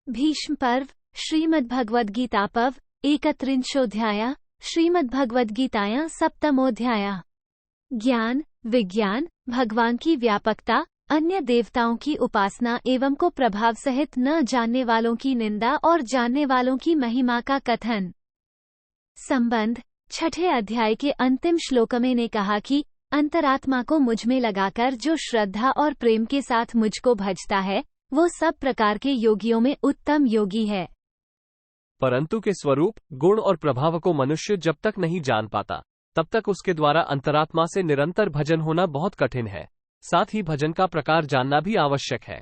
भीष्म पर्व श्रीमद्भगवद्गीता पर्व 31 श्रीमद्भगवद्गीतायां सप्तमोऽध्याय। ज्ञान विज्ञान भगवान की व्यापकता, अन्य देवताओं की उपासना एवं को प्रभाव सहित न जानने वालों की निंदा और जानने वालों की महिमा का कथन। संबंध। छठे अध्याय के अंतिम श्लोक में ने कहा कि अंतरात्मा को मुझ में लगाकर जो श्रद्धा और प्रेम के साथ मुझको भजता है वो सब प्रकार के योगियों में उत्तम योगी है। परंतु के स्वरूप, गुण और प्रभाव को मनुष्य जब तक नहीं जान पाता तब तक उसके द्वारा अंतरात्मा से निरंतर भजन होना बहुत कठिन है। साथ ही भजन का प्रकार जानना भी आवश्यक है।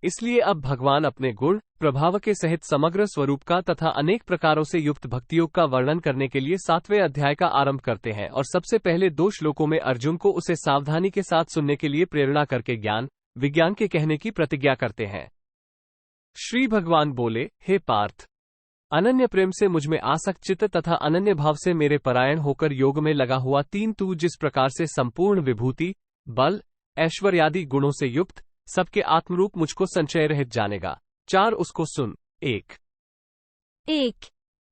इसलिए अब भगवान अपने गुण प्रभाव के सहित समग्र स्वरूप का तथा अनेक प्रकारों से युक्त भक्तियोग का वर्णन करने के लिए 7वें अध्याय का आरंभ करते हैं और सबसे पहले 2 श्लोकों में अर्जुन को उसे सावधानी के साथ सुनने के लिए प्रेरणा करके ज्ञान विज्ञान के कहने की प्रतिज्ञा करते हैं। श्री भगवान बोले, हे पार्थ, अनन्य प्रेम से मुझमें आसक्त चित्त तथा अनन्य भाव से मेरे परायण होकर योग में लगा हुआ 3 तू जिस प्रकार से संपूर्ण विभूति, बल, ऐश्वर्यादि गुणों से युक्त सबके आत्मरूप मुझको संचय रहित जानेगा। 4 उसको सुन। 1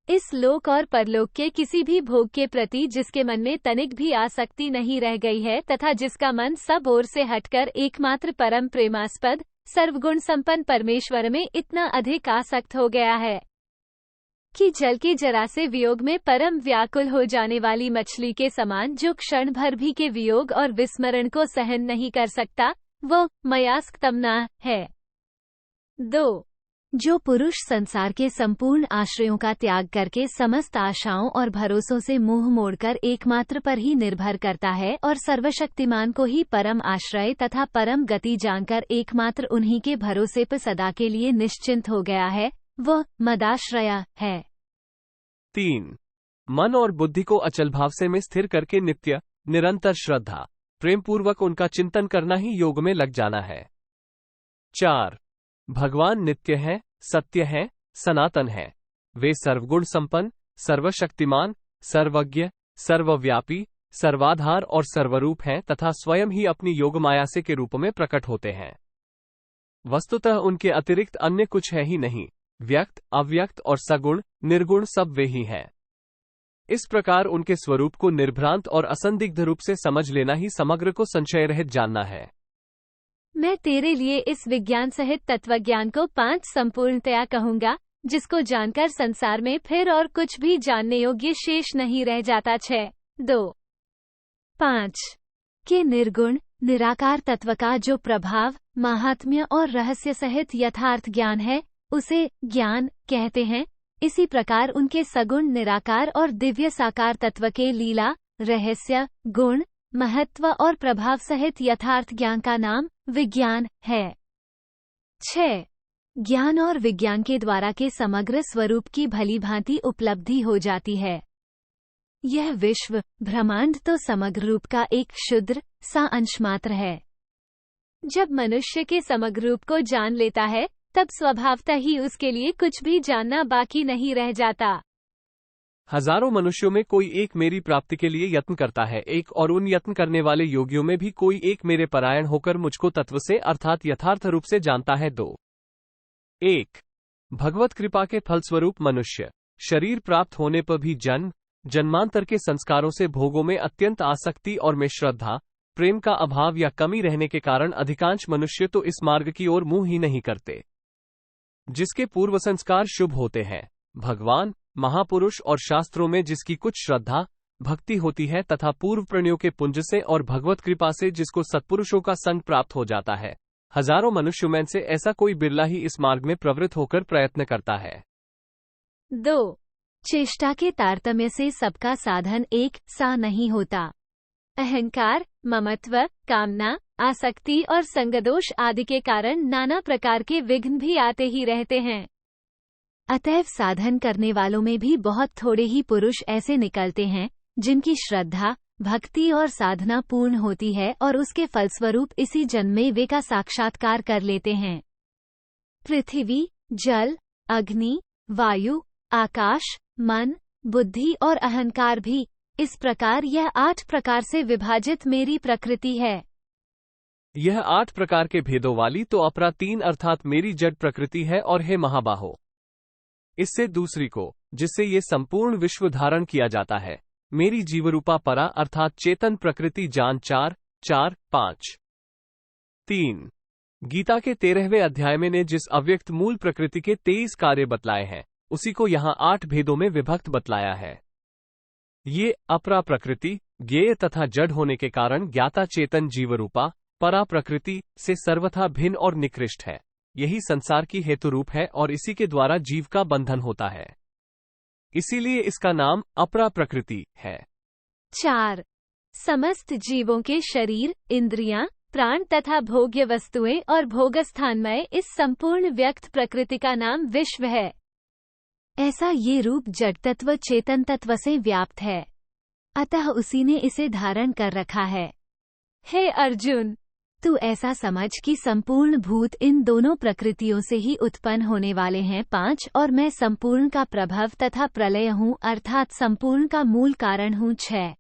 इस लोक और परलोक के किसी भी भोग के प्रति जिसके मन में तनिक भी आसक्ति नहीं रह गई है तथा जिसका मन सब ओर से हटकर एकमात्र परम प्रेमास्पद सर्वगुण संपन्न परमेश्वर में इतना अधिक आसक्त हो गया है कि जल के जरा से वियोग में परम व्याकुल हो जाने वाली मछली के समान जो क्षण भर भी के वियोग और विस्मरण को सहन नहीं कर सकता, वो मयास्कतमना है। 2 जो पुरुष संसार के संपूर्ण आश्रयों का त्याग करके समस्त आशाओं और भरोसों से मुंह मोड़कर एकमात्र पर ही निर्भर करता है और सर्वशक्तिमान को ही परम आश्रय तथा परम गति जानकर एकमात्र उन्हीं के भरोसे पर सदा के लिए निश्चिंत हो गया है, वो मदाश्रया है। 3 मन और बुद्धि को अचल भाव से में स्थिर करके नित्य निरंतर श्रद्धा प्रेम पूर्वक उनका चिंतन करना ही योग में लग जाना है। 4 भगवान नित्य हैं, सत्य हैं, सनातन हैं। वे सर्वगुण संपन्न, सर्वशक्तिमान, सर्वज्ञ, सर्वव्यापी, सर्वाधार और सर्वरूप हैं तथा स्वयं ही अपनी योग माया से के रूप में प्रकट होते हैं। वस्तुतः उनके अतिरिक्त अन्य कुछ है ही नहीं। व्यक्त, अव्यक्त और सगुण निर्गुण सब वे ही हैं। इस प्रकार उनके स्वरूप को निर्भ्रांत और असंदिग्ध रूप से समझ लेना ही समग्र को संशय रहित जानना है। मैं तेरे लिए इस विज्ञान सहित तत्वज्ञान को 5 संपूर्णतया कहूंगा, जिसको जानकर संसार में फिर और कुछ भी जानने योग्य शेष नहीं रह जाता। 6, 2, 5 के निर्गुण निराकार तत्व का जो प्रभाव, महात्म्य और रहस्य सहित यथार्थ ज्ञान है, उसे ज्ञान कहते हैं। इसी प्रकार उनके सगुण निराकार और दिव्य साकार तत्व के लीला, रहस्य, गुण, महत्व और प्रभाव सहित यथार्थ ज्ञान का नाम विज्ञान है। 6 ज्ञान और विज्ञान के द्वारा के समग्र स्वरूप की भली भांति उपलब्धि हो जाती है। यह विश्व ब्रह्मांड तो समग्र रूप का एक क्षुद्र सा अंश मात्र है। जब मनुष्य के समग्र रूप को जान लेता है तब स्वभावतः ही उसके लिए कुछ भी जानना बाकी नहीं रह जाता। हजारों मनुष्यों में कोई एक मेरी प्राप्ति के लिए यत्न करता है, एक और उन यत्न करने वाले योगियों में भी कोई एक मेरे परायण होकर मुझको तत्व से अर्थात यथार्थ रूप से जानता है। 2 1 भगवत कृपा के फलस्वरूप मनुष्य शरीर प्राप्त होने पर भी जन्म जन्मांतर के संस्कारों से भोगों में अत्यंत आसक्ति और में श्रद्धा प्रेम का अभाव या कमी रहने के कारण अधिकांश मनुष्य तो इस मार्ग की ओर मुंह ही नहीं करते। जिसके पूर्व संस्कार शुभ होते हैं, भगवान महापुरुष और शास्त्रों में जिसकी कुछ श्रद्धा भक्ति होती है तथा पूर्व प्रणयों के पुंज से और भगवत कृपा से जिसको सत्पुरुषों का संग प्राप्त हो जाता है, हजारों मनुष्यों में से ऐसा कोई बिरला ही इस मार्ग में प्रवृत्त होकर प्रयत्न करता है। 2 चेष्टा के तारतम्य से सबका साधन एक सा नहीं होता। अहंकार, ममत्व, कामना, आसक्ति और संगदोष आदि के कारण नाना प्रकार के विघ्न भी आते ही रहते हैं। अतएव साधन करने वालों में भी बहुत थोड़े ही पुरुष ऐसे निकलते हैं जिनकी श्रद्धा भक्ति और साधना पूर्ण होती है और उसके फलस्वरूप इसी जन्म में वे का साक्षात्कार कर लेते हैं। पृथ्वी, जल, अग्नि, वायु, आकाश, मन, बुद्धि और अहंकार भी, इस प्रकार यह 8 प्रकार से विभाजित मेरी प्रकृति है। यह 8 प्रकार के भेदों वाली तो अपरा 3 अर्थात मेरी जड़ प्रकृति है, और हे महाबाहो, इससे दूसरी को, जिससे ये संपूर्ण विश्व धारण किया जाता है, मेरी जीवरूपा परा अर्थात चेतन प्रकृति जान 4, 4, 5, 3। गीता के 13वें अध्याय में ने जिस अव्यक्त मूल प्रकृति के 23 कार्य बतलाए हैं, उसी को यहाँ 8 भेदों में विभक्त बतलाया है। ये अपरा प्रकृति ज्ञेय तथा जड़ होने के कारण ज्ञाता चेतन जीवरूपा परा प्रकृति से सर्वथा भिन्न और निकृष्ट है। यही संसार की हेतु रूप है और इसी के द्वारा जीव का बंधन होता है, इसीलिए इसका नाम अपरा प्रकृति है। 4। समस्त जीवों के शरीर, इंद्रियां, प्राण तथा भोग्य वस्तुएं और भोगस्थानमय इस संपूर्ण व्यक्त प्रकृति का नाम विश्व है। ऐसा ये रूप जड़ तत्व चेतन तत्व से व्याप्त है, अतः उसी ने इसे धारण कर रखा है। हे अर्जुन, तू ऐसा समझ कि संपूर्ण भूत इन दोनों प्रकृतियों से ही उत्पन्न होने वाले हैं। 5। और मैं संपूर्ण का प्रभव तथा प्रलय हूँ, अर्थात संपूर्ण का मूल कारण हूँ। 6।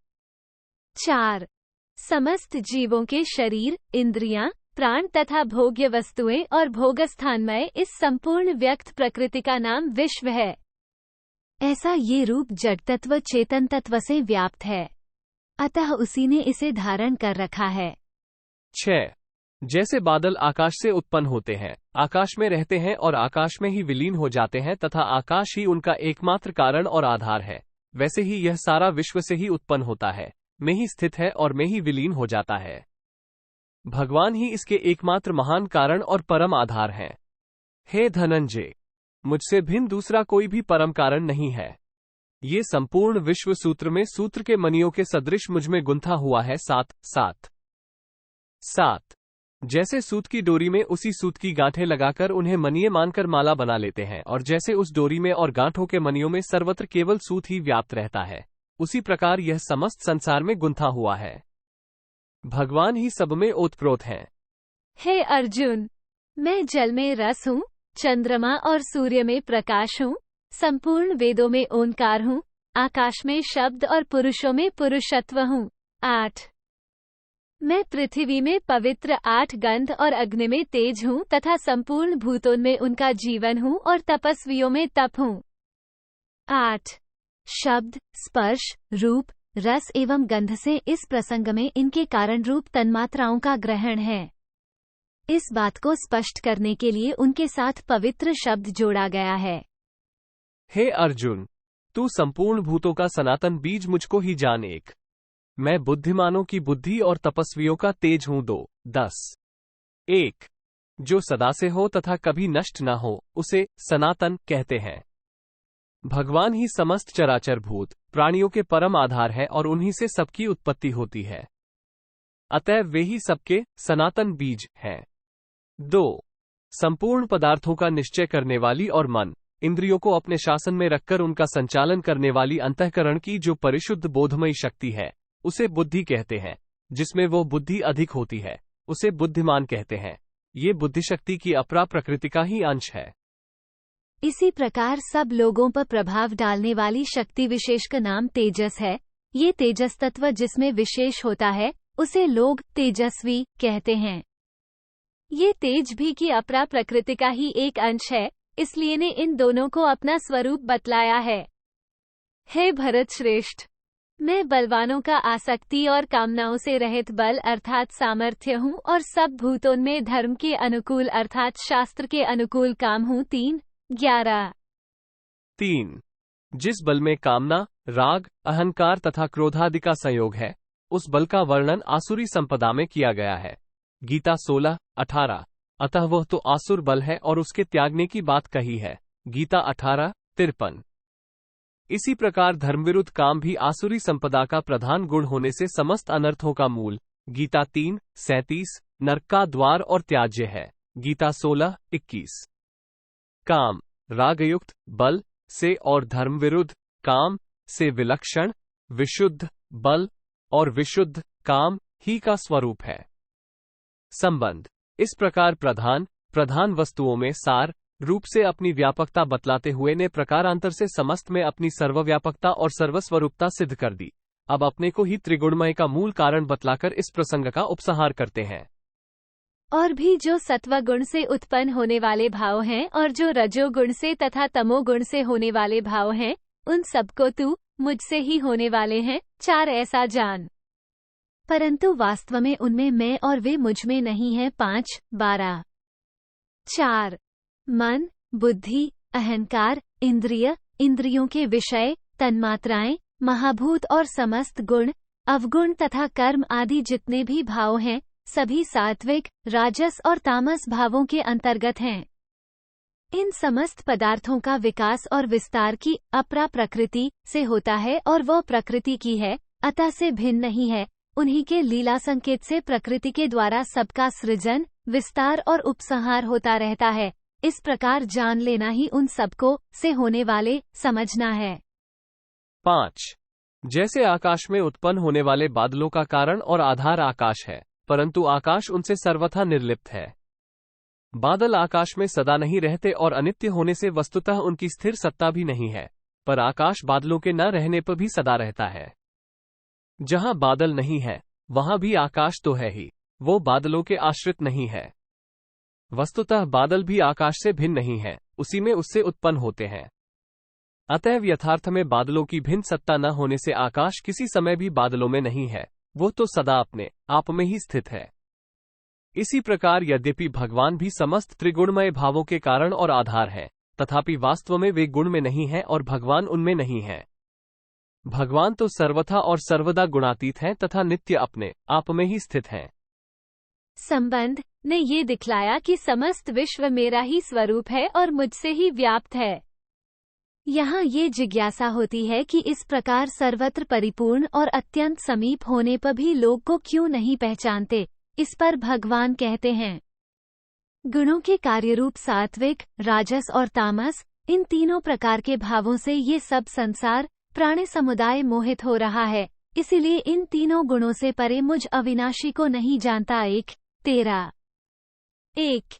4। समस्त जीवों के शरीर, इंद्रियां, प्राण तथा भोग्य वस्तुएं और भोगस्थानमय इस संपूर्ण व्यक्त प्रकृति का नाम विश्व है। ऐसा ये रूप जड़ तत्व चेतन तत्व से व्याप्त है, अतः उसी ने इसे धारण कर रखा है। 6। जैसे बादल आकाश से उत्पन्न होते हैं, आकाश में रहते हैं और आकाश में ही विलीन हो जाते हैं तथा आकाश ही उनका एकमात्र कारण और आधार है, वैसे ही यह सारा विश्व से ही उत्पन्न होता है, में ही स्थित है और में ही विलीन हो जाता है। भगवान ही इसके एकमात्र महान कारण और परम आधार हैं। हे धनंजय, मुझसे भिन्न दूसरा कोई भी परम कारण नहीं है। ये संपूर्ण विश्व सूत्र में सूत्र के मणियों के सदृश मुझमें गुंथा हुआ है। 7, 7, 7। जैसे सूत की डोरी में उसी सूत की गांठें लगाकर उन्हें मणिये मानकर माला बना लेते हैं, और जैसे उस डोरी में और गांठों के मणियों में सर्वत्र केवल सूत ही व्याप्त रहता है, उसी प्रकार यह समस्त संसार में गुंथा हुआ है। भगवान ही सब में ओतप्रोत हैं। हे अर्जुन, मैं जल में रस हूँ, चंद्रमा और सूर्य में प्रकाश हूँ, संपूर्ण वेदों में ओंकार हूँ, आकाश में शब्द और पुरुषों में पुरुषत्व हूँ। 8। मैं पृथ्वी में पवित्र 8 गंध और अग्नि में तेज हूँ तथा संपूर्ण भूतों में उनका जीवन हूँ और तपस्वियों में तप हूँ। 8। शब्द, स्पर्श, रूप, रस एवं गंध से इस प्रसंग में इनके कारण रूप तन्मात्राओं का ग्रहण है। इस बात को स्पष्ट करने के लिए उनके साथ पवित्र शब्द जोड़ा गया है। हे अर्जुन, तू संपूर्ण भूतों का सनातन बीज मुझको ही जान। 1। मैं बुद्धिमानों की बुद्धि और तपस्वियों का तेज हूँ। 2, 10। 1। जो सदा से हो तथा कभी नष्ट न हो, उसे सनातन कहते हैं। भगवान ही समस्त चराचर भूत प्राणियों के परम आधार है और उन्हीं से सबकी उत्पत्ति होती है, अतएव वे ही सबके सनातन बीज हैं। 2। संपूर्ण पदार्थों का निश्चय करने वाली और मन, इंद्रियों को अपने शासन में रखकर उनका संचालन करने वाली अंतःकरण की जो परिशुद्ध बोधमयी शक्ति है, उसे बुद्धि कहते हैं। जिसमें वो बुद्धि अधिक होती है, उसे बुद्धिमान कहते हैं। ये बुद्धिशक्ति की अपरा प्रकृति का ही अंश है। इसी प्रकार सब लोगों पर प्रभाव डालने वाली शक्ति विशेष का नाम तेजस है। ये तेजस तत्व जिसमें विशेष होता है, उसे लोग तेजस्वी कहते हैं। ये तेज भी की अपरा प्रकृति का ही एक अंश है, इसलिए ने इन दोनों को अपना स्वरूप बतलाया है। हे भरत श्रेष्ठ, मैं बलवानों का आसक्ति और कामनाओं से रहित बल अर्थात सामर्थ्य हूँ और सब भूतों में धर्म के अनुकूल अर्थात शास्त्र के अनुकूल काम हूँ। 3, 11। 3। जिस बल में कामना, राग, अहंकार तथा क्रोधादि का संयोग है, उस बल का वर्णन आसुरी संपदा में किया गया है। गीता 16, 18। अतः वह तो आसुर बल है और उसके त्यागने की बात कही है। गीता 18, 53। इसी प्रकार धर्मविरुद्ध काम भी आसुरी संपदा का प्रधान गुण होने से समस्त अनर्थों का मूल। गीता 3, 37। नरक का द्वार और त्याज्य है। गीता 16, 21। काम, रागयुक्त बल से और धर्म विरुद्ध काम से विलक्षण विशुद्ध बल और विशुद्ध काम ही का स्वरूप है। संबंध, इस प्रकार प्रधान वस्तुओं में सार रूप से अपनी व्यापकता बतलाते हुए ने प्रकारांतर से समस्त में अपनी सर्वव्यापकता और सर्वस्वरूपता सिद्ध कर दी। अब अपने को ही त्रिगुणमय का मूल कारण बतलाकर इस प्रसंग का उपसंहार करते हैं। और भी जो सत्वगुण से उत्पन्न होने वाले भाव हैं और जो रजोगुण से तथा तमोगुण से होने वाले भाव हैं, उन सबको तू मुझसे ही होने वाले हैं। 4 ऐसा जान, परंतु वास्तव में उनमें मैं और वे मुझ में नहीं हैं। 5, 12। 4 मन, बुद्धि, अहंकार, इंद्रिय, इंद्रियों के विषय, तन्मात्राएं, महाभूत और समस्त गुण, अवगुण तथा कर्म आदि जितने भी भाव हैं, सभी सात्विक, राजस और तामस भावों के अंतर्गत हैं। इन समस्त पदार्थों का विकास और विस्तार की अपरा प्रकृति से होता है और वह प्रकृति की है, अतः से भिन्न नहीं है। उन्हीं के लीला संकेत से प्रकृति के द्वारा सबका सृजन, विस्तार और उपसंहार होता रहता है। इस प्रकार जान लेना ही उन सबको से होने वाले समझना है। 5 जैसे आकाश में उत्पन्न होने वाले बादलों का कारण और आधार आकाश है, परंतु आकाश उनसे सर्वथा निर्लिप्त है। बादल आकाश में सदा नहीं रहते और अनित्य होने से वस्तुतः उनकी स्थिर सत्ता भी नहीं है, पर आकाश बादलों के न रहने पर भी सदा रहता है। जहां बादल नहीं है वहां भी आकाश तो है ही, वो बादलों के आश्रित नहीं है। वस्तुतः बादल भी आकाश से भिन्न नहीं है, उसी में उससे उत्पन्न होते हैं। अतएव यथार्थ में बादलों की भिन्न सत्ता न होने से आकाश किसी समय भी बादलों में नहीं है, वो तो सदा अपने आप में ही स्थित है। इसी प्रकार यद्यपि भगवान भी समस्त त्रिगुणमय भावों के कारण और आधार हैं, तथापि वास्तव में वे गुण में नहीं हैं और भगवान उनमें नहीं है। भगवान तो सर्वथा और सर्वदा गुणातीत हैं तथा नित्य अपने आप में ही स्थित हैं। संबंध ने ये दिखलाया कि समस्त विश्व मेरा ही स्वरूप है और मुझसे ही व्याप्त है। यहाँ ये जिज्ञासा होती है कि इस प्रकार सर्वत्र परिपूर्ण और अत्यंत समीप होने पर भी लोग को क्यों नहीं पहचानते। इस पर भगवान कहते हैं, गुणों के कार्यरूप सात्विक, राजस और तामस, इन तीनों प्रकार के भावों से ये सब संसार प्राणी समुदाय मोहित हो रहा है। इसीलिए इन तीनों गुणों से परे मुझ अविनाशी को नहीं जानता। 1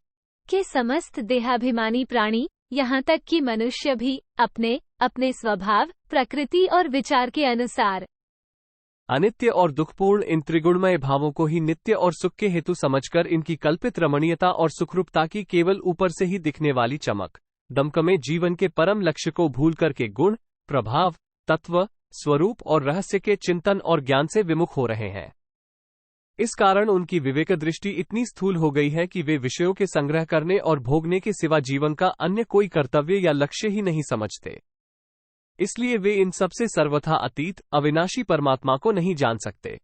के समस्त देहाभिमानी प्राणी, यहाँ तक कि मनुष्य भी अपने अपने स्वभाव, प्रकृति और विचार के अनुसार अनित्य और दुखपूर्ण इन त्रिगुणमय भावों को ही नित्य और सुख के हेतु समझकर इनकी कल्पित रमणीयता और सुखरूपता की केवल ऊपर से ही दिखने वाली चमक दमकमे जीवन के परम लक्ष्य को भूल करके गुण, प्रभाव, तत्व, स्वरूप और रहस्य के चिंतन और ज्ञान से विमुख हो रहे हैं। इस कारण उनकी विवेक दृष्टि इतनी स्थूल हो गई है कि वे विषयों के संग्रह करने और भोगने के सिवा जीवन का अन्य कोई कर्तव्य या लक्ष्य ही नहीं समझते। इसलिए वे इन सबसे सर्वथा अतीत अविनाशी परमात्मा को नहीं जान सकते,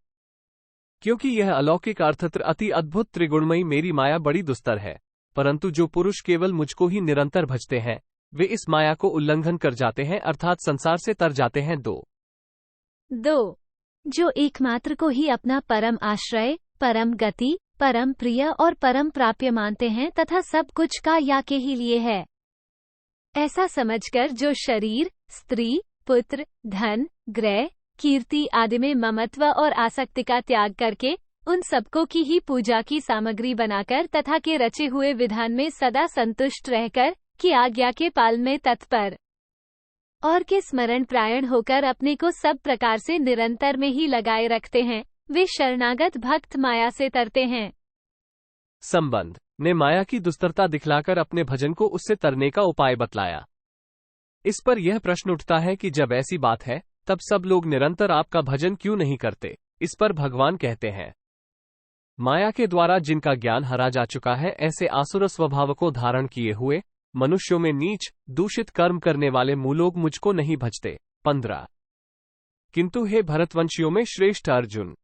क्योंकि यह अलौकिक अर्थत्र अति अद्भुत त्रिगुणमयी मेरी माया बड़ी दुस्तर है। परंतु जो पुरुष केवल मुझको ही निरंतर भजते हैं, वे इस माया को उल्लंघन कर जाते हैं, अर्थात संसार से तर जाते हैं। 2 जो एकमात्र को ही अपना परम आश्रय, परम गति, परम प्रिय और परम प्राप्य मानते हैं तथा सब कुछ का या के ही लिए है, ऐसा समझकर जो शरीर, स्त्री, पुत्र, धन, ग्रह, कीर्ति आदि में ममत्व और आसक्ति का त्याग करके उन सबको की ही पूजा की सामग्री बनाकर तथा के रचे हुए विधान में सदा संतुष्ट रहकर की आज्ञा के पालन में तत्पर और के स्मरण प्रायण होकर अपने को सब प्रकार से निरंतर में ही लगाए रखते हैं, वे शरणागत भक्त माया से तरते हैं। संबंध ने माया की दुस्तरता दिखलाकर अपने भजन को उससे तरने का उपाय बतलाया। इस पर यह प्रश्न उठता है कि जब ऐसी बात है तब सब लोग निरंतर आपका भजन क्यों नहीं करते। इस पर भगवान कहते हैं, माया के द्वारा जिनका ज्ञान हरा जा चुका है, ऐसे आसुर स्वभाव को धारण किए हुए मनुष्यों में नीच दूषित कर्म करने वाले मूलोग मुझको नहीं भजते। 15 किंतु हे भरतवंशियों में श्रेष्ठ अर्जुन,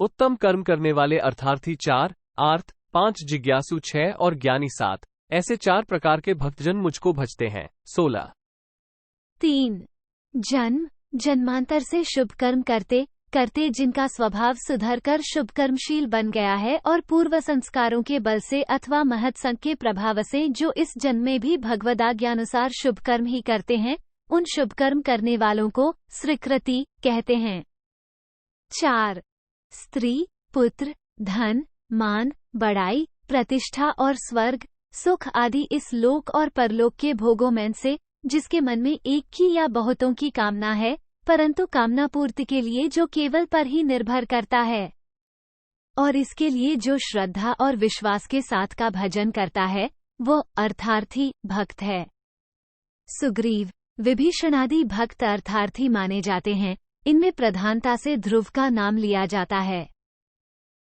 उत्तम कर्म करने वाले अर्थार्थी 4, आर्त 5, जिज्ञासु 6 और ज्ञानी 7, ऐसे 4 प्रकार के भक्तजन मुझको भजते हैं। 16 3 जन्म जन्मांतर से शुभ कर्म करते करते जिनका स्वभाव सुधर कर शुभ कर्मशील बन गया है और पूर्व संस्कारों के बल से अथवा महत्संग के प्रभाव से जो इस जन्म में भी भगवदाज्ञानुसार शुभ कर्म ही करते हैं, उन शुभ कर्म करने वालों को स्वीकृति कहते हैं। 4 स्त्री, पुत्र, धन, मान, बड़ाई, प्रतिष्ठा और स्वर्ग, सुख आदि इस लोक और परलोक के भोगों में से जिसके मन में एक की या बहुतों की कामना है, परंतु कामना पूर्ति के लिए जो केवल पर ही निर्भर करता है, और इसके लिए जो श्रद्धा और विश्वास के साथ का भजन करता है वो अर्थार्थी भक्त है। सुग्रीव, विभीषणादि भक्त अर्थार्थी माने जाते हैं। इनमें प्रधानता से ध्रुव का नाम लिया जाता है।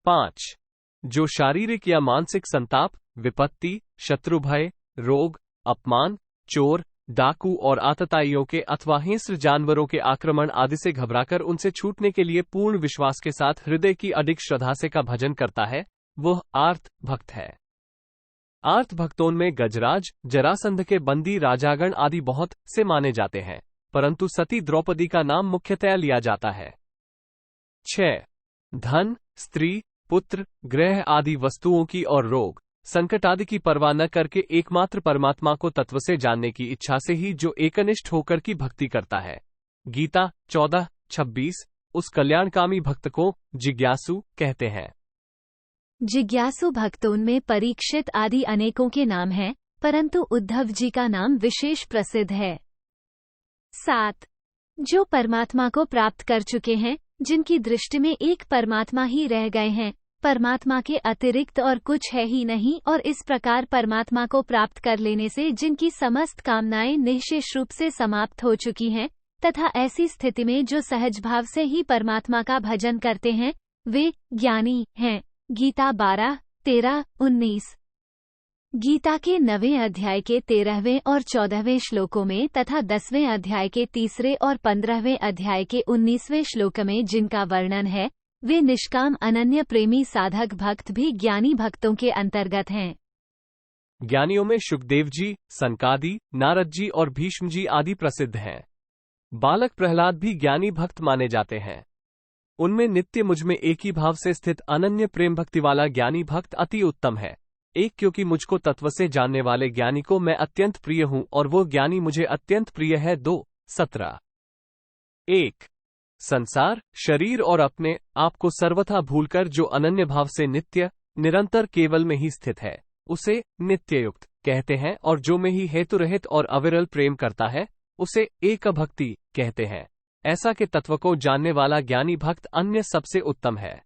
5. जो शारीरिक या मानसिक संताप, विपत्ति, शत्रुभय, रोग, अपमान, चोर, डाकू और आतताइयों के अथवा हिंस्र जानवरों के आक्रमण आदि से घबराकर उनसे छूटने के लिए पूर्ण विश्वास के साथ हृदय की अडिग श्रद्धा से का भजन करता है, वह आर्त भक्त है। आर्त भक्तों में गजराज, जरासंध के बंदी राजागण आदि बहुत से माने जाते हैं, परंतु सती द्रौपदी का नाम मुख्यतया लिया जाता है। 6. धन, स्त्री, पुत्र, ग्रह आदि वस्तुओं की और रोग, संकट आदि की परवाह न करके एकमात्र परमात्मा को तत्व से जानने की इच्छा से ही जो एकनिष्ठ होकर की भक्ति करता है। गीता 14:26। उस कल्याणकामी भक्त को जिज्ञासु कहते हैं। जिज्ञासु भक्तों में परीक्षित आदि अनेकों के नाम हैं, परंतु उद्धव जी का नाम विशेष प्रसिद्ध है। 7. जो परमात्मा को प्राप्त कर चुके हैं, जिनकी दृष्टि में एक परमात्मा ही रह गए हैं, परमात्मा के अतिरिक्त और कुछ है ही नहीं, और इस प्रकार परमात्मा को प्राप्त कर लेने से जिनकी समस्त कामनाएं निःशेष रूप से समाप्त हो चुकी हैं, तथा ऐसी स्थिति में जो सहज भाव से ही परमात्मा का भजन करते हैं, वे ज्ञानी हैं। गीता 12:13-19। गीता के 9वें अध्याय के 13वें और 14वें श्लोकों में तथा 10वें अध्याय के 3 और 15वें अध्याय के 19वें श्लोक में जिनका वर्णन है, वे निष्काम अनन्य प्रेमी साधक भक्त भी ज्ञानी भक्तों के अंतर्गत हैं। ज्ञानियों में शुकदेव जी, सनकादि, नारद जी और भीष्म जी आदि प्रसिद्ध हैं। बालक प्रहलाद भी ज्ञानी भक्त माने जाते हैं। उनमें नित्य मुझमें एक ही भाव से स्थित अनन्य प्रेम भक्ति वाला ज्ञानी भक्त अति उत्तम है। 1. क्योंकि मुझको तत्व से जानने वाले ज्ञानी को मैं अत्यंत प्रिय हूं और वो ज्ञानी मुझे अत्यंत प्रिय है। 2. 17. 1. संसार, शरीर और अपने आप को सर्वथा भूलकर जो अनन्य भाव से नित्य निरंतर केवल में ही स्थित है, उसे नित्ययुक्त कहते हैं, और जो में ही हेतु रहित और अविरल प्रेम करता है, उसे एक भक्ति कहते हैं। ऐसा के तत्व को जानने वाला ज्ञानी भक्त अन्य सबसे उत्तम है।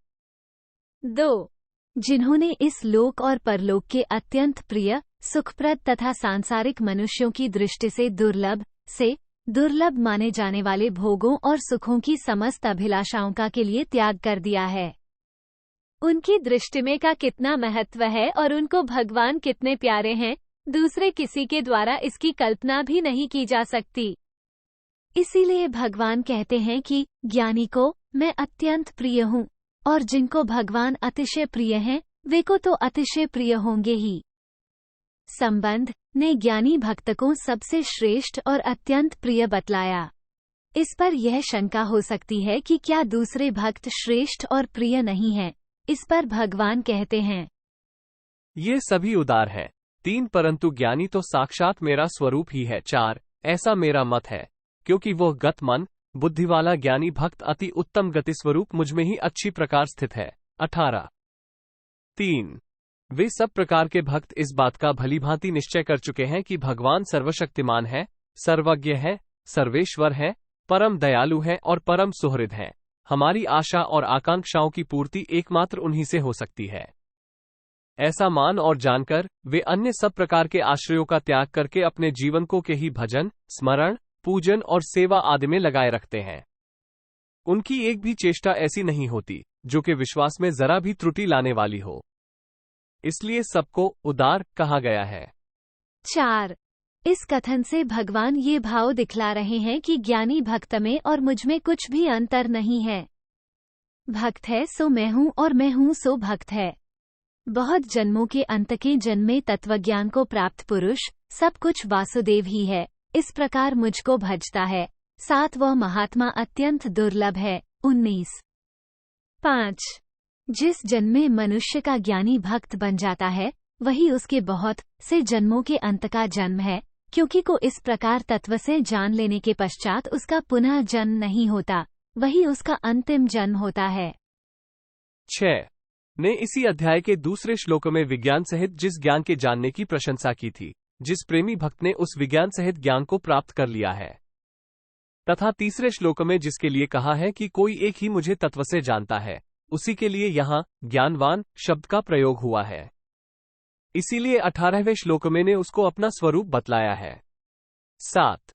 2. जिन्होंने इस लोक और परलोक के अत्यंत प्रिय, सुखप्रद तथा सांसारिक मनुष्यों की दृष्टि से दुर्लभ माने जाने वाले भोगों और सुखों की समस्त अभिलाषाओं का के लिए त्याग कर दिया है। उनकी दृष्टि में का कितना महत्व है और उनको भगवान कितने प्यारे हैं, दूसरे किसी के द्वारा इसकी कल्पना भी नहीं की जा सकती। इसीलिए भगवान कहते हैं कि ज्ञानी को मैं अत्यंत प्रिय हूँ, और जिनको भगवान अतिशय प्रिय हैं, वे को तो अतिशय प्रिय होंगे ही। संबंध ने ज्ञानी भक्त को सबसे श्रेष्ठ और अत्यंत प्रिय बतलाया। इस पर यह शंका हो सकती है कि क्या दूसरे भक्त श्रेष्ठ और प्रिय नहीं हैं? इस पर भगवान कहते हैं, ये सभी उदार हैं। 3. परंतु ज्ञानी तो साक्षात मेरा स्वरूप ही है। 4. ऐसा मेरा मत है, क्योंकि वह गत मन बुद्धि वाला ज्ञानी भक्त अति उत्तम गति स्वरूप मुझमें ही अच्छी प्रकार स्थित है। 18. 3. वे सब प्रकार के भक्त इस बात का भलीभांति निश्चय कर चुके हैं कि भगवान सर्वशक्तिमान है, सर्वज्ञ है, सर्वेश्वर है, परम दयालु है और परम सुहृद है। हमारी आशा और आकांक्षाओं की पूर्ति एकमात्र उन्हीं से हो सकती है। ऐसा मान और जानकर वे अन्य सब प्रकार के आश्रयों का त्याग करके अपने जीवन को के ही भजन, स्मरण, पूजन और सेवा आदि में लगाए रखते हैं। उनकी एक भी चेष्टा ऐसी नहीं होती जो कि विश्वास में जरा भी त्रुटि लाने वाली हो। इसलिए सबको उदार कहा गया है। 4. इस कथन से भगवान ये भाव दिखला रहे हैं कि ज्ञानी भक्त में और मुझ में कुछ भी अंतर नहीं है। भक्त है सो मैं हूँ और मैं हूँ सो भक्त है। बहुत जन्मों के अंत के जन्म में तत्वज्ञान को प्राप्त पुरुष सब कुछ वासुदेव ही है, इस प्रकार मुझको भजता है। 7. वह महात्मा अत्यंत दुर्लभ है। 19. 5. जिस जन्म में मनुष्य का ज्ञानी भक्त बन जाता है, वही उसके बहुत से जन्मों के अंत का जन्म है, क्योंकि को इस प्रकार तत्व से जान लेने के पश्चात उसका पुनः जन्म नहीं होता, वही उसका अंतिम जन्म होता है। 6. ने इसी अध्याय के दूसरे श्लोक में विज्ञान सहित जिस ज्ञान के जानने की प्रशंसा की थी, जिस प्रेमी भक्त ने उस विज्ञान सहित ज्ञान को प्राप्त कर लिया है, तथा तीसरे श्लोक में जिसके लिए कहा है कि कोई एक ही मुझे तत्व से जानता है, उसी के लिए यहाँ ज्ञानवान शब्द का प्रयोग हुआ है। इसीलिए 18वें श्लोक में ने उसको अपना स्वरूप बतलाया है। 7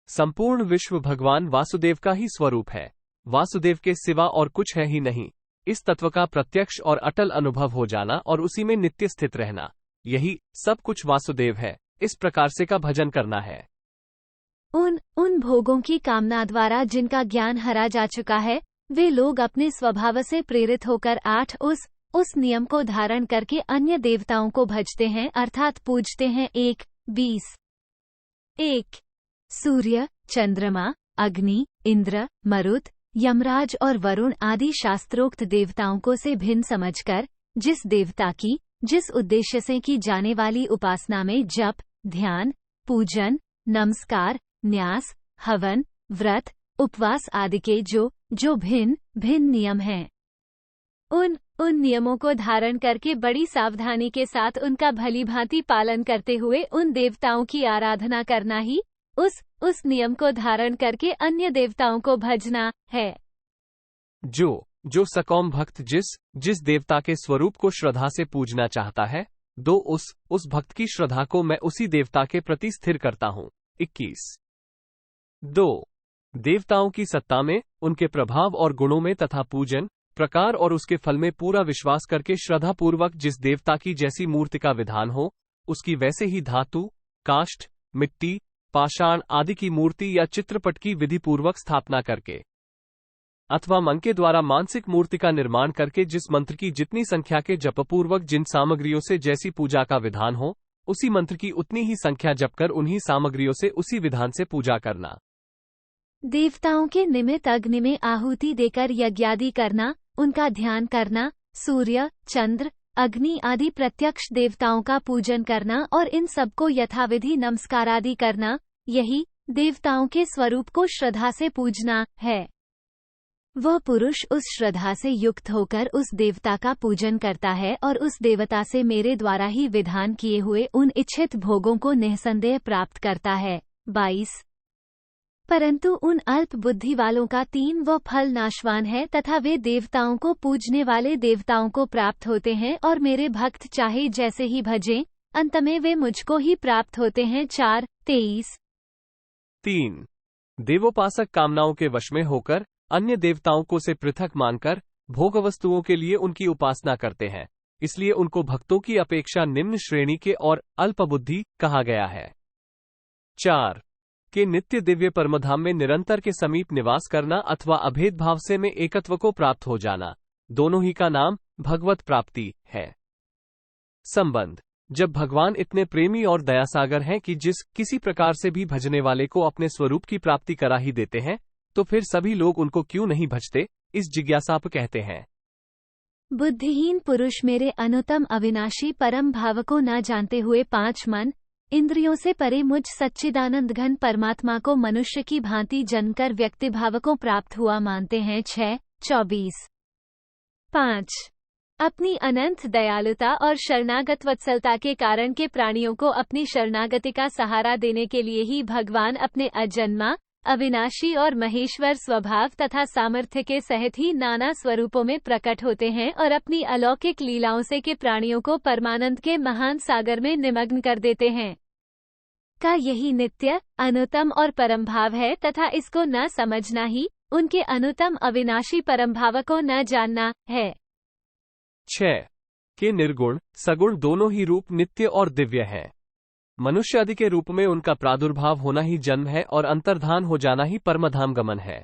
संपूर्ण विश्व भगवान वासुदेव का ही स्वरूप है। वासुदेव के सिवा और कुछ है ही नहीं। इस तत्व का प्रत्यक्ष और अटल अनुभव हो जाना और उसी में नित्य स्थित रहना, यही सब कुछ वासुदेव है। इस प्रकार से का भजन करना है। उन भोगों की कामना द्वारा जिनका ज्ञान हरा जा चुका है, वे लोग अपने स्वभाव से प्रेरित होकर 8 उस नियम को धारण करके अन्य देवताओं को भजते हैं अर्थात पूजते हैं। 1 सूर्य, चंद्रमा, अग्नि, इंद्र, मरुत, यमराज और वरुण आदि शास्त्रोक्त देवताओं को से भिन्न समझकर जिस देवता की जिस उद्देश्य से की जाने वाली उपासना में जप, ध्यान, पूजन, नमस्कार, न्यास, हवन, व्रत, उपवास आदि के जो भिन्न नियम हैं, उन नियमों को धारण करके बड़ी सावधानी के साथ उनका भलीभांति पालन करते हुए उन देवताओं की आराधना करना ही उस नियम को धारण करके अन्य देवताओं को भजना है। जो सकौम भक्त जिस देवता के स्वरूप को श्रद्धा से पूजना चाहता है, 2 उस भक्त की श्रद्धा को मैं उसी देवता के प्रति स्थिर करता हूँ। 2 देवताओं की सत्ता में, उनके प्रभाव और गुणों में तथा पूजन प्रकार और उसके फल में पूरा विश्वास करके श्रद्धापूर्वक जिस देवता की जैसी मूर्ति का विधान हो, उसकी वैसे ही धातु, काष्ठ, मिट्टी, पाषाण आदि की मूर्ति या चित्रपट की विधि पूर्वक स्थापना करके अथवा मन के द्वारा मानसिक मूर्ति का निर्माण करके जिस मंत्र की जितनी संख्या के जपपूर्वक जिन सामग्रियों से जैसी पूजा का विधान हो, उसी मंत्र की उतनी ही संख्या जपकर उन्हीं सामग्रियों से उसी विधान से पूजा करना। देवताओं के निमित्त अग्नि में आहुति देकर यज्ञादि करना, उनका ध्यान करना, सूर्य, चंद्र, अग्नि आदि प्रत्यक्ष देवताओं का पूजन करना और इन सबको यथाविधि नमस्कार आदि करना, यही देवताओं के स्वरूप को श्रद्धा से पूजना है। वह पुरुष उस श्रद्धा से युक्त होकर उस देवता का पूजन करता है और उस देवता से मेरे द्वारा ही विधान किए हुए उन इच्छित भोगों को निःसंदेह प्राप्त करता है। 22 परंतु उन अल्प बुद्धि वालों का 3 वह फल नाशवान है तथा वे देवताओं को पूजने वाले देवताओं को प्राप्त होते हैं और मेरे भक्त चाहे जैसे ही भजें, अंत में वे मुझको ही प्राप्त होते हैं। 3 देवोपासक कामनाओं के वश में होकर अन्य देवताओं को से पृथक मानकर भोग वस्तुओं के लिए उनकी उपासना करते हैं, इसलिए उनको भक्तों की अपेक्षा निम्न श्रेणी के और अल्पबुद्धि कहा गया है। 4 के नित्य दिव्य परमधाम में निरंतर के समीप निवास करना अथवा अभेद भाव से में एकत्व को प्राप्त हो जाना, दोनों ही का नाम भगवत प्राप्ति है। संबंध जब भगवान इतने प्रेमी और दयासागर हैं कि किसी प्रकार से भी भजने वाले को अपने स्वरूप की प्राप्ति करा ही देते हैं, तो फिर सभी लोग उनको क्यों नहीं भजते, इस जिज्ञासा पर कहते हैं। बुद्धिहीन पुरुष मेरे अनुतम अविनाशी परम भाव को न जानते हुए 5 मन इंद्रियों से परे मुझ सच्चिदानंद घन परमात्मा को मनुष्य की भांति जनकर व्यक्ति भाव को प्राप्त हुआ मानते हैं। 6:24 5 अपनी अनंत दयालुता और शरणागत वत्सलता के कारण के प्राणियों को अपनी शरणागति का सहारा देने के लिए ही भगवान अपने अजन्मा, अविनाशी और महेश्वर स्वभाव तथा सामर्थ्य के सहित ही नाना स्वरूपों में प्रकट होते हैं और अपनी अलौकिक लीलाओं से के प्राणियों को परमानंद के महान सागर में निमग्न कर देते हैं। का यही नित्य, अनुतम और परम भाव है तथा इसको न समझना ही उनके अनुतम अविनाशी परम भाव को न जानना है। 6 के निर्गुण सगुण दोनों ही रूप नित्य और दिव्य हैं। मनुष्य आदि के रूप में उनका प्रादुर्भाव होना ही जन्म है और अंतर्धान हो जाना ही परमधाम गमन है।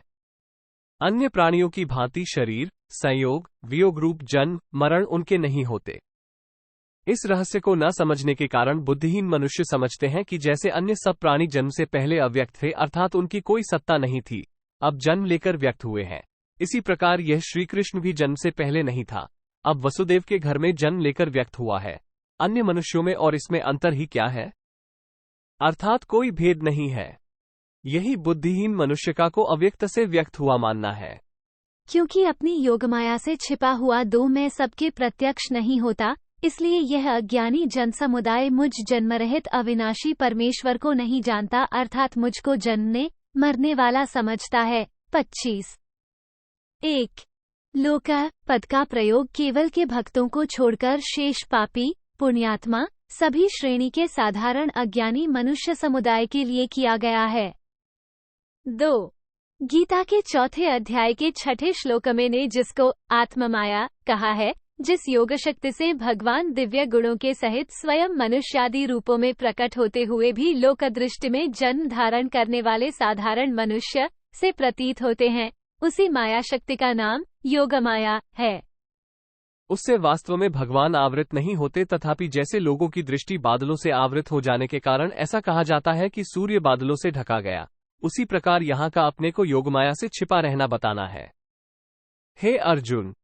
अन्य प्राणियों की भांति शरीर, संयोग, वियोग रूप जन्म मरण उनके नहीं होते। इस रहस्य को न समझने के कारण बुद्धिहीन मनुष्य समझते हैं कि जैसे अन्य सब प्राणी जन्म से पहले अव्यक्त थे, अर्थात उनकी कोई सत्ता नहीं थी, अब जन्म लेकर व्यक्त हुए हैं। इसी प्रकार यह श्री कृष्ण भी जन्म से पहले नहीं था, अब वसुदेव के घर में जन्म लेकर व्यक्त हुआ है। अन्य मनुष्यों में और इसमें अंतर ही क्या है, अर्थात कोई भेद नहीं है। यही बुद्धिहीन मनुष्य का को अव्यक्त से व्यक्त हुआ मानना है। क्योंकि अपनी योगमाया से छिपा हुआ 2 मैं सबके प्रत्यक्ष नहीं होता, इसलिए यह अज्ञानी जन समुदाय मुझ जन्मरहित अविनाशी परमेश्वर को नहीं जानता, अर्थात मुझको जन्मने मरने वाला समझता है। 25 1 लोक पद का प्रयोग केवल के भक्तों को छोड़कर शेष पापी, पुण्यात्मा, सभी श्रेणी के साधारण अज्ञानी मनुष्य समुदाय के लिए किया गया है। 2. गीता के चौथे अध्याय के 6 श्लोक में ने जिसको आत्ममाया कहा है, जिस योग शक्ति से भगवान दिव्य गुणों के सहित स्वयं मनुष्यादि रूपों में प्रकट होते हुए भी लोक दृष्टि में जन्म धारण करने वाले साधारण मनुष्य से प्रतीत होते हैं, उसी माया शक्ति का नाम योग माया है। उससे वास्तव में भगवान आवृत नहीं होते, तथापि जैसे लोगों की दृष्टि बादलों से आवृत हो जाने के कारण ऐसा कहा जाता है कि सूर्य बादलों से ढका गया, उसी प्रकार यहाँ का अपने को योगमाया से छिपा रहना बताना है। हे अर्जुन,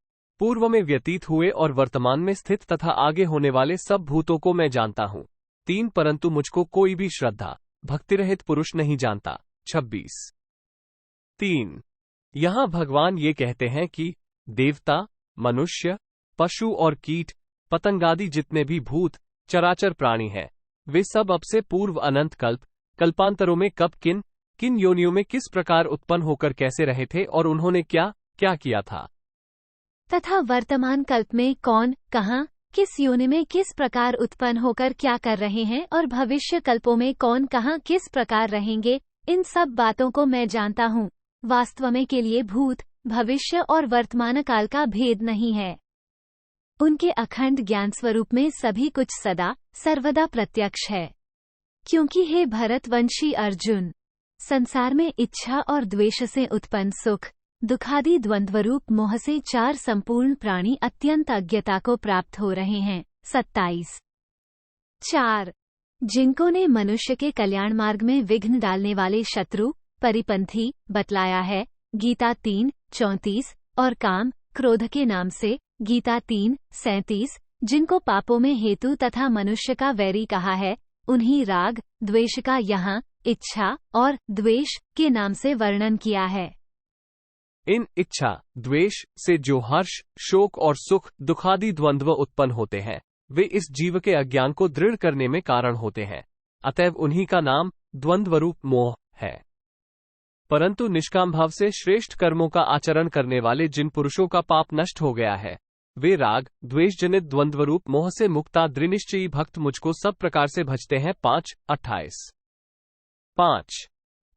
पूर्व में व्यतीत हुए और वर्तमान में स्थित तथा आगे होने वाले सब भूतों को मैं जानता हूँ। 3 परंतु मुझको कोई भी श्रद्धा भक्ति रहित पुरुष नहीं जानता। 26। 3. यहाँ भगवान ये कहते हैं कि देवता, मनुष्य, पशु और कीट पतंगादि जितने भी भूत चराचर प्राणी हैं, वे सब अब से पूर्व अनंत कल्पांतरों में कब किन योनियों में किस प्रकार उत्पन्न होकर कैसे रहे थे और उन्होंने क्या क्या किया था, तथा वर्तमान कल्प में कौन, कहाँ, किस योनि में किस प्रकार उत्पन्न होकर क्या कर रहे हैं और भविष्य कल्पों में कौन कहाँ किस प्रकार रहेंगे, इन सब बातों को मैं जानता हूँ। वास्तव में के लिए भूत, भविष्य और वर्तमान काल का भेद नहीं है। उनके अखंड ज्ञान स्वरूप में सभी कुछ सदा सर्वदा प्रत्यक्ष है। क्योंकि हे भरतवंशी अर्जुन, संसार में इच्छा और द्वेष से उत्पन्न सुख दुखादि द्वंद्वरूप मोह से 4 संपूर्ण प्राणी अत्यंत अज्ञता को प्राप्त हो रहे हैं। 27. 4. जिनको ने मनुष्य के कल्याण मार्ग में विघ्न डालने वाले शत्रु परिपंथी बतलाया है, गीता 3:34, और काम क्रोध के नाम से, गीता 3:37, जिनको पापों में हेतु तथा मनुष्य का वैरी कहा है, उन्हीं राग द्वेष का यहाँ इच्छा और द्वेष के नाम से वर्णन किया है। इन इच्छा द्वेष से जो हर्ष, शोक और सुख दुखादि द्वंद्व उत्पन्न होते हैं, वे इस जीव के अज्ञान को दृढ़ करने में कारण होते हैं। अतएव उन्हीं का नाम द्वंद्वरूप मोह है। परंतु निष्काम भाव से श्रेष्ठ कर्मों का आचरण करने वाले जिन पुरुषों का पाप नष्ट हो गया है, वे राग द्वेष जनित द्वंद्वरूप मोह से मुक्ता दृढ़निश्चयी भक्त मुझको सब प्रकार से भजते हैं। 5:28। 5.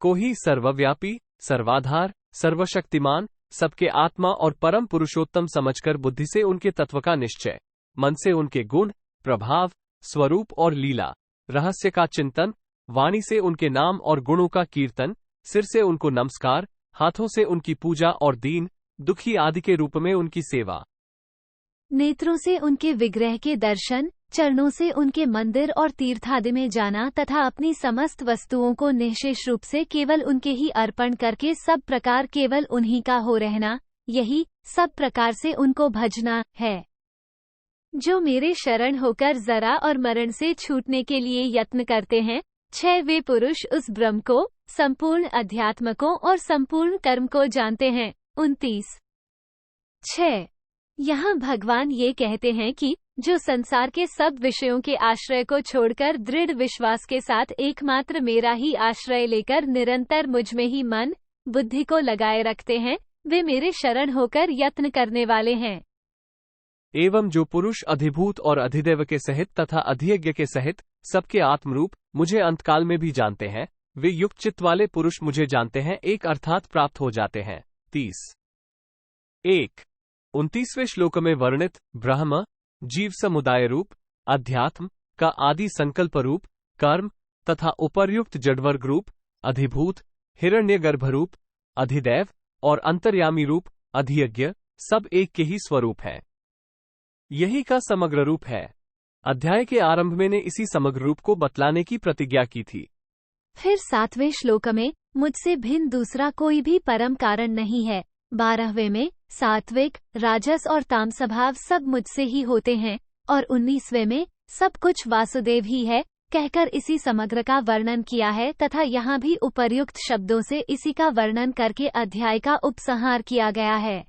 को ही सर्वव्यापी, सर्वाधार, सर्वशक्तिमान, सबके आत्मा और परम पुरुषोत्तम समझकर बुद्धि से उनके तत्व का निश्चय, मन से उनके गुण, प्रभाव, स्वरूप और लीला, रहस्य का चिंतन, वाणी से उनके नाम और गुणों का कीर्तन, सिर से उनको नमस्कार, हाथों से उनकी पूजा और दीन दुखी आदि के रूप में उनकी सेवा, नेत्रों से उनके विग्रह के दर्शन, चरणों से उनके मंदिर और तीर्थादि में जाना तथा अपनी समस्त वस्तुओं को निःशेष रूप से केवल उनके ही अर्पण करके सब प्रकार केवल उन्हीं का हो रहना, यही सब प्रकार से उनको भजना है। जो मेरे शरण होकर जरा और मरण से छूटने के लिए यत्न करते हैं, 6 वे पुरुष उस ब्रह्म को, संपूर्ण अध्यात्म को और संपूर्ण कर्म को जानते हैं। 29. 6. यहाँ भगवान ये कहते हैं कि जो संसार के सब विषयों के आश्रय को छोड़कर दृढ़ विश्वास के साथ एकमात्र मेरा ही आश्रय लेकर निरंतर मुझ में ही मन बुद्धि को लगाए रखते हैं, वे मेरे शरण होकर यत्न करने वाले हैं। एवं जो पुरुष अधिभूत और अधिदेव के सहित तथा अधियज्ञ के सहित सबके आत्मरूप मुझे अंतकाल में भी जानते हैं, वे युक्त चित्त वाले पुरुष मुझे जानते हैं, एक अर्थात प्राप्त हो जाते हैं। 30. 1. 29वें श्लोक में वर्णित ब्रह्म जीव समुदाय रूप, अध्यात्म का आदि संकल्प रूप, कर्म तथा उपर्युक्त जडवर्ग रूप, अधिभूत, हिरण्यगर्भ रूप, अधिदैव और अंतर्यामी रूप, अधियज्ञ, सब एक के ही स्वरूप हैं। यही का समग्र रूप है। अध्याय के आरंभ में ने इसी समग्र रूप को बतलाने की प्रतिज्ञा की थी। फिर 7वें श्लोक में मुझसे भिन्न दूसरा कोई भी परम कारण नहीं है। 12वें में सात्विक, राजस और ताम स्वभाव सब मुझसे ही होते हैं, और 19वें में सब कुछ वासुदेव ही है कहकर इसी समग्र का वर्णन किया है तथा यहाँ भी उपर्युक्त शब्दों से इसी का वर्णन करके अध्याय का उपसंहार किया गया है।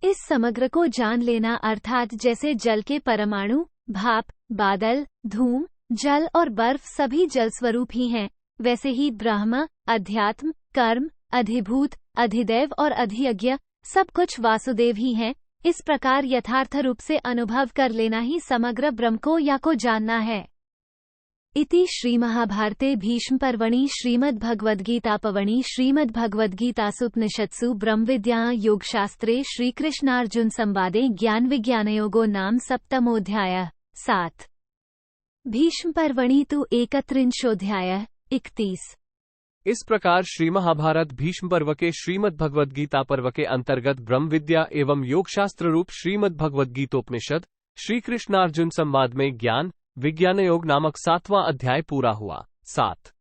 इस समग्र को जान लेना अर्थात जैसे जल के परमाणु, भाप, बादल, धूम, जल और बर्फ सभी जल स्वरूप ही हैं, वैसे ही ब्रह्म, अध्यात्म, कर्म, अधिभूत, अधिदैव और अधियज्ञ सब कुछ वासुदेव ही है। इस प्रकार यथार्थ रूप से अनुभव कर लेना ही समग्र ब्रह्म को या को जानना है। इति श्रीमहाभारते भीष्मपर्वणि श्रीमद्भगवद्गीतापवणि श्रीमद्भगवद्गीतासूपनिषत्सु ब्रह्मविद्या योगशास्त्रे श्रीकृष्णार्जुन संवादे ज्ञानविज्ञानयोगो नाम सप्तमोऽध्यायः 7। भीष्मपर्वणि तु 31 31। इस प्रकार श्री महाभारत भीष्म पर्व के श्रीमद् भगवद्गीता पर्व के अंतर्गत ब्रह्म विद्या एवं योगशास्त्र रूप श्रीमद् भगवद्गीतोपनिषद श्री कृष्णार्जुन संवाद में ज्ञान विज्ञान योग नामक 7वां अध्याय पूरा हुआ। 7।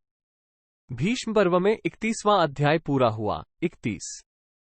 भीष्म पर्व में 31वां अध्याय पूरा हुआ। 31।